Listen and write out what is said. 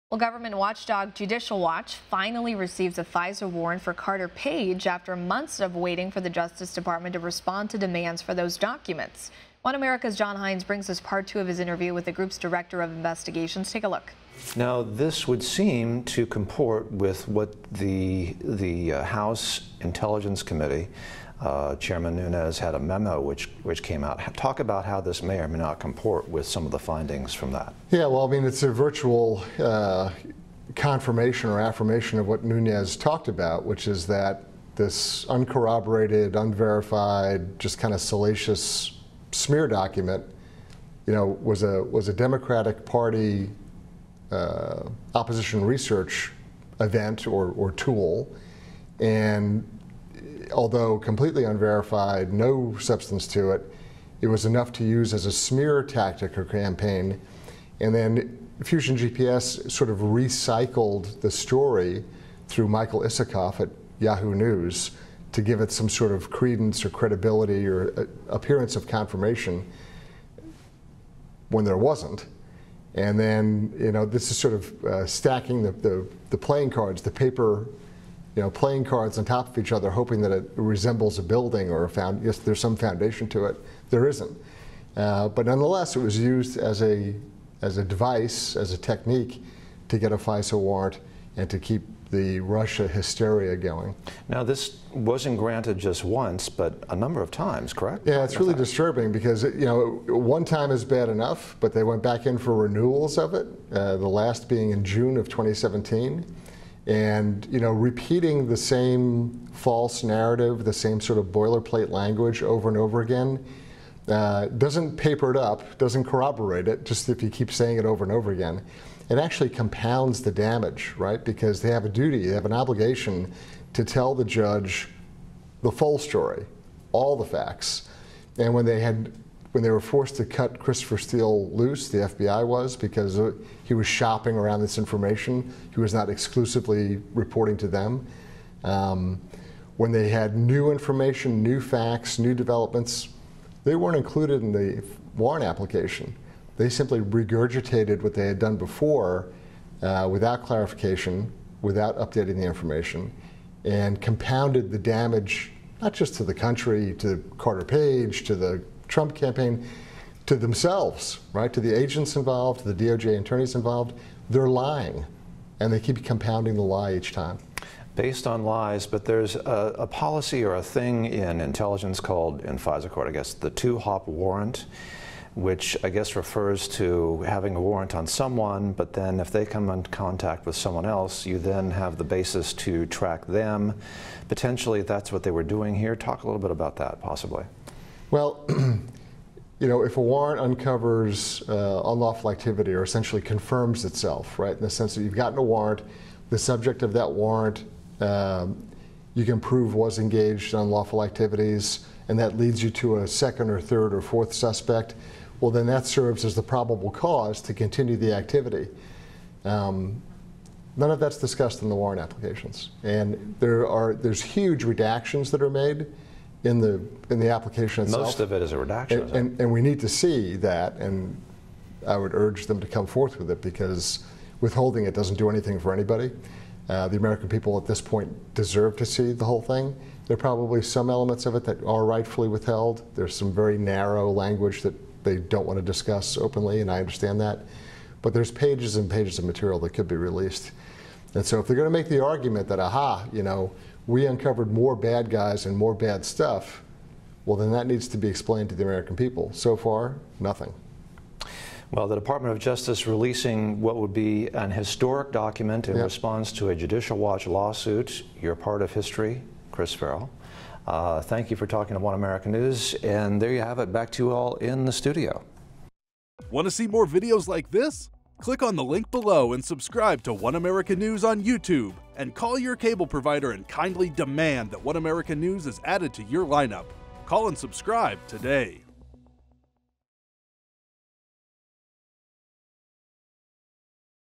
Well, government watchdog Judicial Watch finally receives a FISA warrant for Carter Page after months of waiting for the Justice Department to respond to demands for those documents. One America's John Hines brings us part 2 of his interview with the group's director of investigations. Take a look. Now, this would seem to comport with what the House Intelligence Committee, Chairman Nunes had a memo which came out. Talk about how this may or may not comport with some of the findings from that. Yeah, well, I mean, it's a virtual confirmation or affirmation of what Nunes talked about, which is that this uncorroborated, unverified, just kind of salacious smear document, was a Democratic Party opposition research event or tool, and although completely unverified, no substance to it, it was enough to use as a smear tactic or campaign. And then Fusion GPS sort of recycled the story through Michael Isikoff at Yahoo News to give it some sort of credence or credibility or appearance of confirmation when there wasn't. And then, this is sort of stacking the playing cards, the paper, playing cards on top of each other, hoping that it resembles a building or yes, there's some foundation to it. There isn't. But nonetheless, it was used as a device, as a technique to get a FISA warrant and to keep the Russia hysteria going. Now, this wasn't granted just once, but a number of times, correct? Yeah, it's really disturbing because, one time is bad enough, but they went back in for renewals of it, the last being in June of 2017. And, repeating the same false narrative, the same sort of boilerplate language over and over again, doesn't paper it up, doesn't corroborate it, just if you keep saying it over and over again. It actually compounds the damage, right? Because they have a duty, they have an obligation to tell the judge the full story, all the facts. And when they were forced to cut Christopher Steele loose, the FBI was, because he was shopping around this information, he was not exclusively reporting to them. When they had new information, new facts, new developments, they weren't included in the warrant application. They simply regurgitated what they had done before without clarification, without updating the information, and compounded the damage, not just to the country, to Carter Page, to the Trump campaign, to themselves, right? To the agents involved, to the DOJ attorneys involved. They're lying, and they keep compounding the lie each time. Based on lies, but there's a policy or a thing in intelligence called, in FISA court, I guess, the 2-hop warrant, which I guess refers to having a warrant on someone, but then if they come in contact with someone else, you then have the basis to track them. Potentially, that's what they were doing here. Talk a little bit about that, possibly. Well, if a warrant uncovers unlawful activity or essentially confirms itself, right, in the sense that you've gotten a warrant, the subject of that warrant you can prove was engaged in unlawful activities, and that leads you to a second or third or fourth suspect, well, then that serves as the probable cause to continue the activity. None of that's discussed in the warrant applications, and there's huge redactions that are made in the application itself. Most of it is a redaction. And we need to see that, and I would urge them to come forth with it, because withholding it doesn't do anything for anybody. The American people at this point deserve to see the whole thing. There are probably some elements of it that are rightfully withheld. There's some very narrow language that they don't want to discuss openly, and I understand that. But there's pages and pages of material that could be released. And so if they're going to make the argument that, aha, we uncovered more bad guys and more bad stuff, well, then that needs to be explained to the American people. So far, nothing. Well, the Department of Justice releasing what would be an historic document in response to a Judicial Watch lawsuit. You're part of history, Chris Farrell. Thank you for talking to One American News, and there you have it. Back to you all in the studio. Want to see more videos like this? Click on the link below and subscribe to One American News on YouTube, and call your cable provider and kindly demand that One American News is added to your lineup. Call and subscribe today.